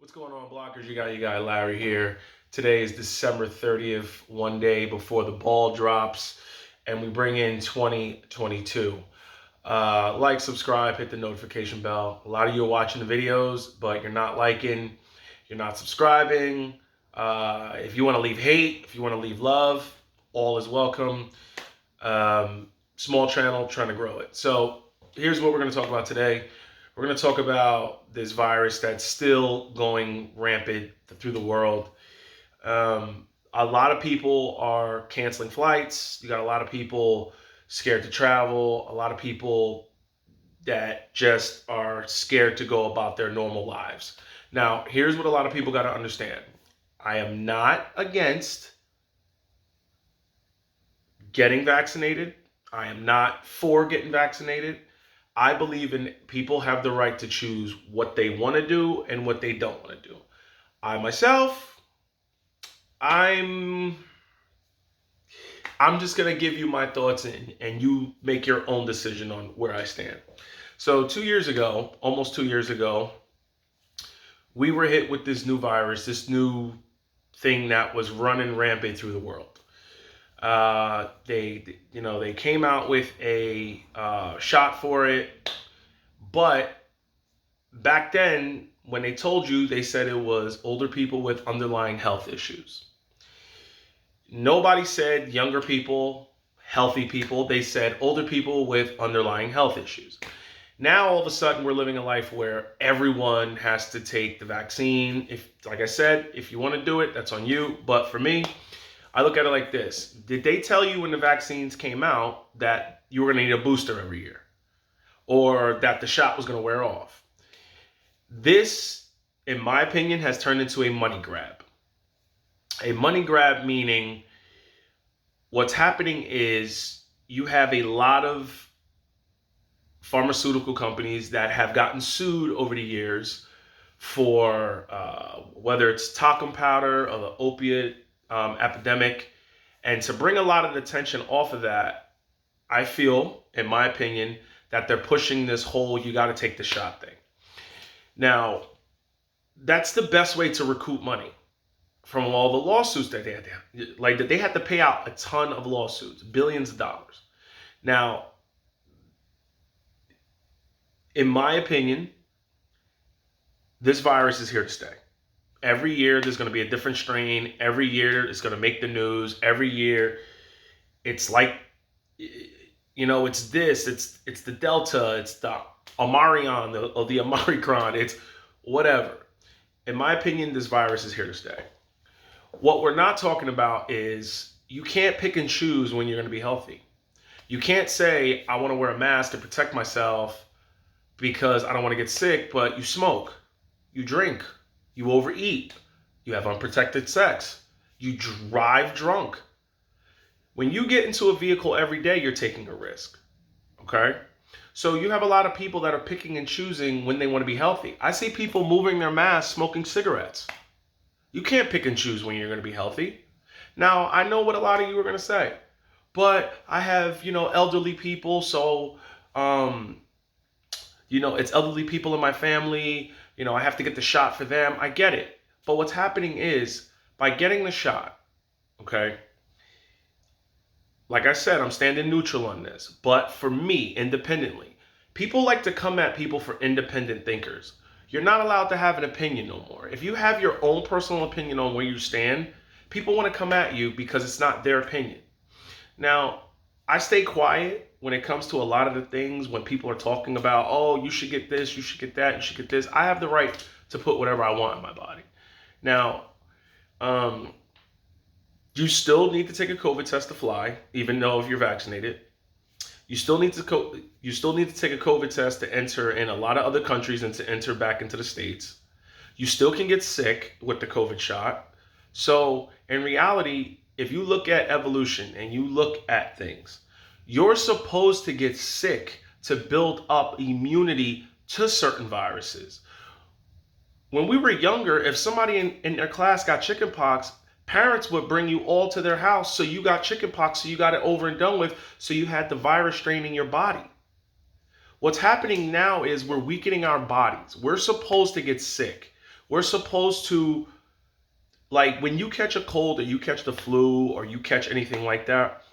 What's going on, blockers? You got your guy Larry here. Today is December 30th, one day before the ball drops, and we bring in 2022. Like, subscribe, hit the notification bell. A lot of you are watching the videos, but you're not liking, you're not subscribing. If you want to leave hate, if you want to leave love, all is welcome. Small channel, trying to grow it. So here's what we're going to talk about today. We're going to talk about this virus that's still going rampant through the world. A lot of people are canceling flights. You got a lot of people scared to travel. A lot of people that just are scared to go about their normal lives. Now, here's what a lot of people got to understand. I am not against getting vaccinated. I am not for getting vaccinated. I believe in people have the right to choose what they want to do and what they don't want to do. I myself, I'm just going to give you my thoughts and you make your own decision on where I stand. So 2 years ago, almost 2 years ago, we were hit with this new virus, this new thing that was running rampant through the world. They came out with a shot for it, but back then, when they told you, they said it was older people with underlying health issues. Nobody said younger people, healthy people. They said older people with underlying health issues. Now, all of a sudden, we're living a life where everyone has to take the vaccine. Like I said, if you want to do it, that's on you. But for me, I look at it like this. Did they tell you when the vaccines came out that you were going to need a booster every year? Or that the shot was going to wear off? This, in my opinion, has turned into a money grab. A money grab meaning what's happening is you have a lot of pharmaceutical companies that have gotten sued over the years for whether it's talcum powder or the opiate epidemic. And to bring a lot of the attention off of that, I feel, in my opinion, that they're pushing this whole you got to take the shot thing. Now, that's the best way to recoup money from all the lawsuits that they had to, like that they had to pay out a ton of lawsuits, billions of dollars. Now, in my opinion, this virus is here to stay. Every year there's going to be a different strain. Every year it's going to make the news. Every year it's like, it's this, it's the Delta, it's the Omicron, or the Omicron, it's whatever. In my opinion, this virus is here to stay. What we're not talking about is you can't pick and choose when you're going to be healthy. You can't say, I want to wear a mask to protect myself because I don't want to get sick, but you smoke, you drink, you overeat, you have unprotected sex, you drive drunk. When you get into a vehicle every day, you're taking a risk, okay? So you have a lot of people that are picking and choosing when they want to be healthy. I see people moving their masks, smoking cigarettes. You can't pick and choose when you're going to be healthy. Now, I know what a lot of you are going to say, but I have, elderly people, so, it's elderly people in my family. I have to get the shot for them. I get it. But what's happening is, by getting the shot, okay, like I said, I'm standing neutral on this. But for me, independently, people like to come at people for independent thinkers. You're not allowed to have an opinion no more. If you have your own personal opinion on where you stand, people want to come at you because it's not their opinion. Now, I stay quiet when it comes to a lot of the things when people are talking about, oh, you should get this, you should get that, you should get this. I have the right to put whatever I want in my body. Now, you still need to take a COVID test to fly, even though if you're vaccinated. You still need to take a COVID test to enter in a lot of other countries and to enter back into the States. You still can get sick with the COVID shot. So in reality, if you look at evolution and you look at things, you're supposed to get sick to build up immunity to certain viruses. When we were younger, if somebody in their class got chickenpox, parents would bring you all to their house so you got chickenpox, so you got it over and done with, so you had the virus strain in your body. What's happening now is we're weakening our bodies. We're supposed to get sick. We're supposed to, like, when you catch a cold or you catch the flu or you catch anything like that,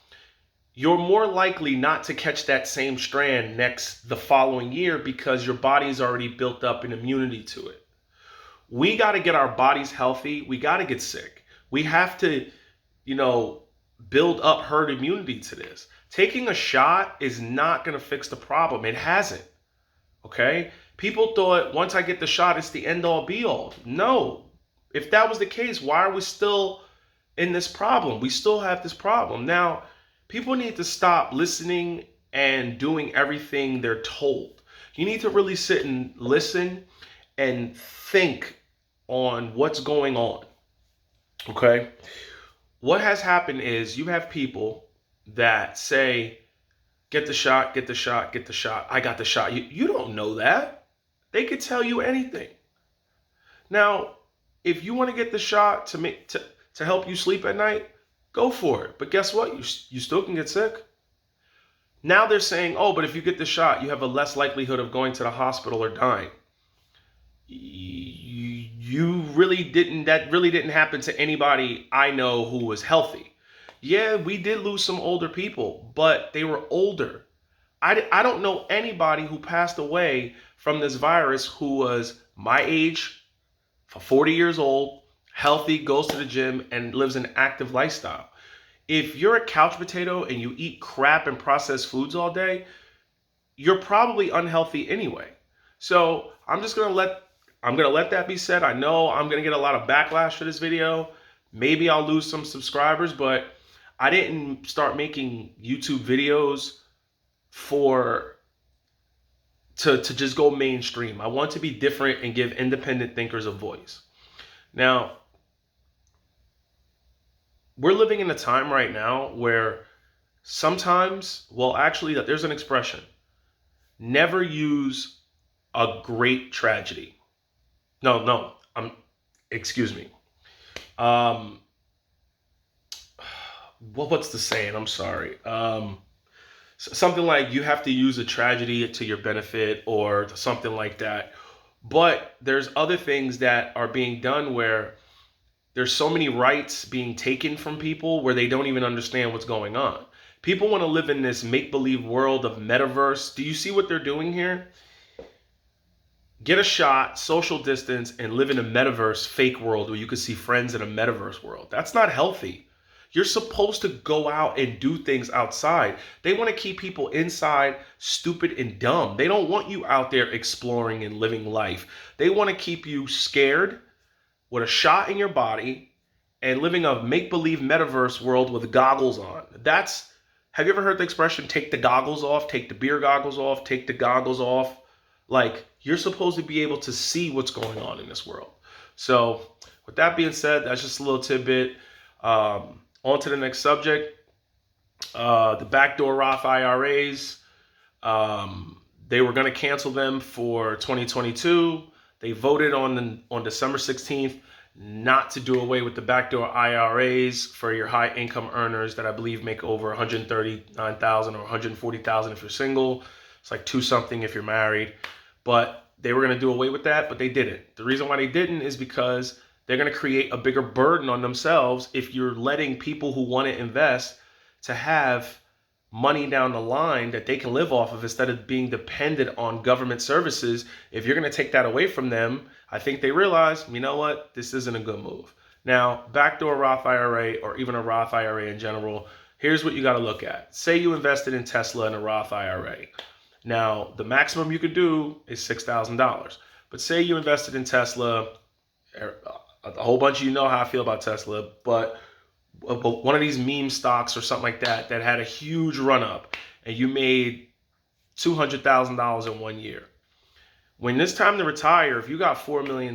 you're more likely not to catch that same strand the following year because your body's already built up an immunity to it. We got to get our bodies healthy. We got to get sick. We have to, you know, build up herd immunity to this. Taking a shot is not going to fix the problem. It hasn't. Okay? People thought once I get the shot, it's the end all be all. No. If that was the case, why are we still in this problem? We still have this problem. Now, people need to stop listening and doing everything they're told. You need to really sit and listen and think on what's going on. Okay? What has happened is you have people that say, get the shot, get the shot, get the shot. I got the shot. You don't know that. They could tell you anything. Now, if you want to get the shot to help you sleep at night, go for it. But guess what? You still can get sick. Now they're saying, oh, but if you get the shot, you have a less likelihood of going to the hospital or dying. That really didn't happen to anybody I know who was healthy. Yeah, we did lose some older people, but they were older. I don't know anybody who passed away from this virus who was my age, for 40 years old, healthy, goes to the gym, and lives an active lifestyle. If you're a couch potato and you eat crap and processed foods all day, you're probably unhealthy anyway. So I'm gonna let that be said. I know I'm gonna get a lot of backlash for this video. Maybe I'll lose some subscribers, but I didn't start making YouTube videos to just go mainstream. I want to be different and give independent thinkers a voice. Now, we're living in a time right now where sometimes, well, actually, there's an expression: never use a great tragedy. Excuse me. What's the saying? I'm sorry. Something like you have to use a tragedy to your benefit or something like that. But there's other things that are being done where there's so many rights being taken from people where they don't even understand what's going on. People want to live in this make-believe world of metaverse. Do you see what they're doing here? Get a shot, social distance, and live in a metaverse fake world where you can see friends in a metaverse world. That's not healthy. You're supposed to go out and do things outside. They want to keep people inside, stupid and dumb. They don't want you out there exploring and living life. They want to keep you scared, with a shot in your body, and living a make-believe metaverse world with goggles on. Have you ever heard the expression, take the goggles off, take the beer goggles off, take the goggles off? Like, you're supposed to be able to see what's going on in this world. So, with that being said, that's just a little tidbit. On to the next subject. The backdoor Roth IRAs. They were going to cancel them for 2022. They voted on December 16th not to do away with the backdoor IRAs for your high income earners that I believe make over 139,000 or 140,000 if you're single. It's like 2 something if you're married. But they were going to do away with that, but they didn't. The reason why they didn't is because they're going to create a bigger burden on themselves if you're letting people who want to invest to have money down the line that they can live off of instead of being dependent on government services. If you're going to take that away from them, I think they realize, you know what, this isn't a good move. Now, backdoor Roth IRA or even a Roth IRA in general, here's what you got to look at. Say you invested in Tesla in a Roth IRA. Now, the maximum you could do is $6,000. But say you invested in Tesla, a whole bunch of you know how I feel about Tesla, but one of these meme stocks or something like that had a huge run up and you made $200,000 in 1 year. When it's time to retire, if you got $4 million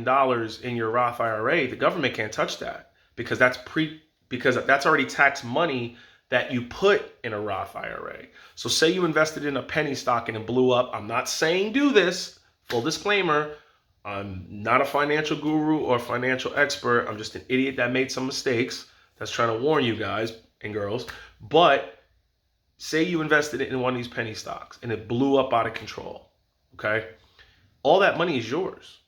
in your Roth IRA, the government can't touch that because that's already tax money that you put in a Roth IRA. So say you invested in a penny stock and it blew up. I'm not saying do this, full disclaimer. I'm not a financial guru or financial expert. I'm just an idiot that made some mistakes. That's trying to warn you guys and girls. But say you invested in one of these penny stocks and it blew up out of control. Okay? All that money is yours.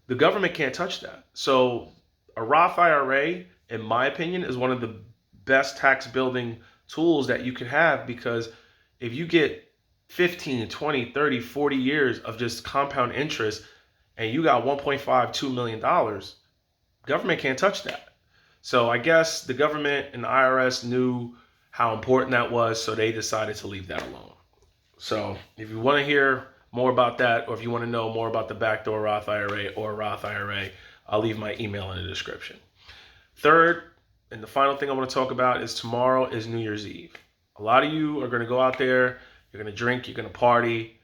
The government can't touch that. So a Roth IRA, in my opinion, is one of the best tax building tools that you can have, because if you get 15, 20, 30, 40 years of just compound interest and you got $1.5, $2 million, government can't touch that. So I guess the government and the IRS knew how important that was, so they decided to leave that alone. So if you want to hear more about that, or if you want to know more about the backdoor Roth IRA or Roth IRA, I'll leave my email in the description. Third, and the final thing I want to talk about is tomorrow is New Year's Eve. A lot of you are going to go out there, you're going to drink, you're going to party.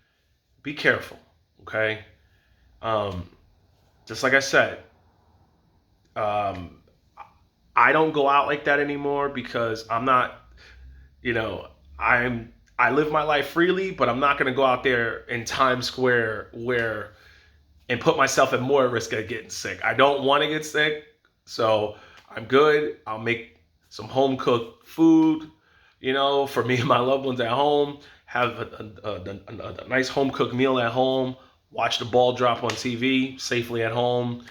Be careful, okay? Just like I said, I don't go out like that anymore because I'm not, you know, I live my life freely, but I'm not going to go out there in Times Square and put myself at more risk of getting sick. I don't want to get sick, so I'm good. I'll make some home cooked food, for me and my loved ones at home. Have a nice home cooked meal at home. Watch the ball drop on TV safely at home.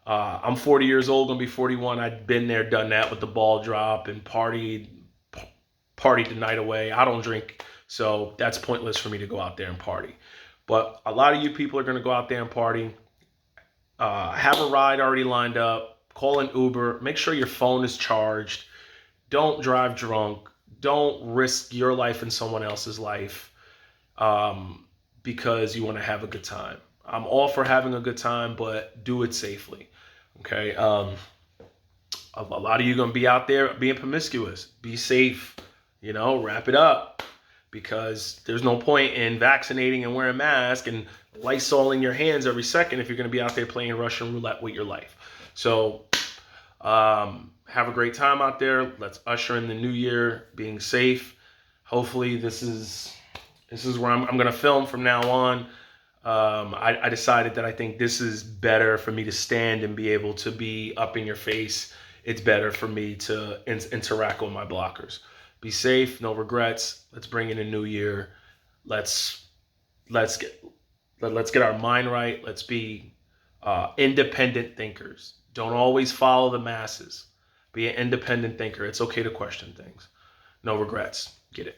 I'm 40 years old, gonna be 41. I've been there, done that with the ball drop and partied the night away. I don't drink, so that's pointless for me to go out there and party. But a lot of you people are gonna go out there and party. Have a ride already lined up. Call an Uber. Make sure your phone is charged. Don't drive drunk. Don't risk your life and someone else's life because you want to have a good time. I'm all for having a good time, but do it safely. Okay. A lot of you going to be out there being promiscuous. Be safe. Wrap it up, because there's no point in vaccinating and wearing a mask and Lysoling your hands every second if you're going to be out there playing Russian roulette with your life. So have a great time out there. Let's usher in the new year being safe. Hopefully this is where I'm going to film from now on. I decided that I think this is better for me to stand and be able to be up in your face. It's better for me to interact with my blockers. Be safe, no regrets. Let's bring in a new year. Let's get our mind right. Let's be independent thinkers. Don't always follow the masses. Be an independent thinker. It's okay to question things. No regrets. Get it.